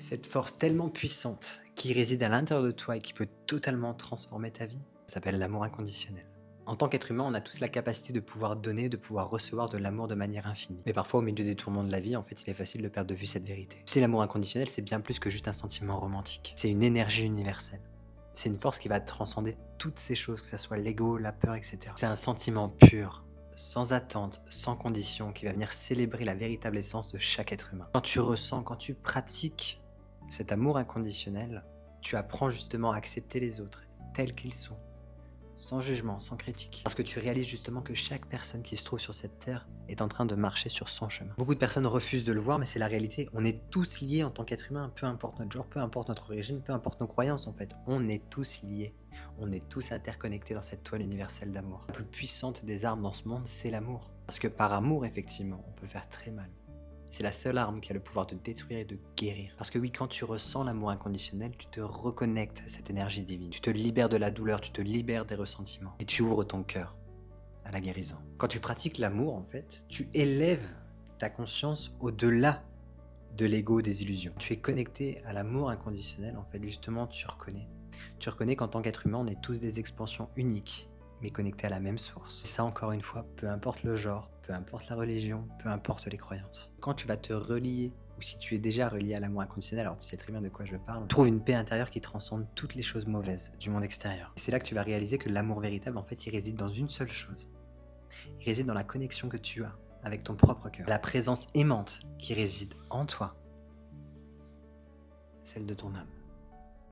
Cette force tellement puissante qui réside à l'intérieur de toi et qui peut totalement transformer ta vie, ça s'appelle l'amour inconditionnel. En tant qu'être humain, on a tous la capacité de pouvoir donner, de pouvoir recevoir de l'amour de manière infinie. Mais parfois, au milieu des tourments de la vie, en fait, il est facile de perdre de vue cette vérité. C'est l'amour inconditionnel, c'est bien plus que juste un sentiment romantique. C'est une énergie universelle. C'est une force qui va transcender toutes ces choses, que ce soit l'ego, la peur, etc. C'est un sentiment pur, sans attente, sans condition, qui va venir célébrer la véritable essence de chaque être humain. Quand tu ressens, quand tu pratiques cet amour inconditionnel, tu apprends justement à accepter les autres tels qu'ils sont, sans jugement, sans critique. Parce que tu réalises justement que chaque personne qui se trouve sur cette terre est en train de marcher sur son chemin. Beaucoup de personnes refusent de le voir, mais c'est la réalité. On est tous liés en tant qu'être humain, peu importe notre genre, peu importe notre origine, peu importe nos croyances en fait. On est tous liés. On est tous interconnectés dans cette toile universelle d'amour. La plus puissante des armes dans ce monde, c'est l'amour. Parce que par amour, effectivement, on peut faire très mal. C'est la seule arme qui a le pouvoir de détruire et de guérir. Parce que oui, quand tu ressens l'amour inconditionnel, tu te reconnectes à cette énergie divine. Tu te libères de la douleur, tu te libères des ressentiments. Et tu ouvres ton cœur à la guérison. Quand tu pratiques l'amour, en fait, tu élèves ta conscience au-delà de l'ego, des illusions. Tu es connecté à l'amour inconditionnel, en fait, justement, tu reconnais. Tu reconnais qu'en tant qu'être humain, on est tous des expansions uniques, mais connectés à la même source. Et ça, encore une fois, peu importe le genre, peu importe la religion, peu importe les croyances. Quand tu vas te relier, ou si tu es déjà relié à l'amour inconditionnel, alors tu sais très bien de quoi je parle, trouve une paix intérieure qui transcende toutes les choses mauvaises du monde extérieur. Et c'est là que tu vas réaliser que l'amour véritable, en fait, il réside dans une seule chose. Il réside dans la connexion que tu as avec ton propre cœur. La présence aimante qui réside en toi, celle de ton âme.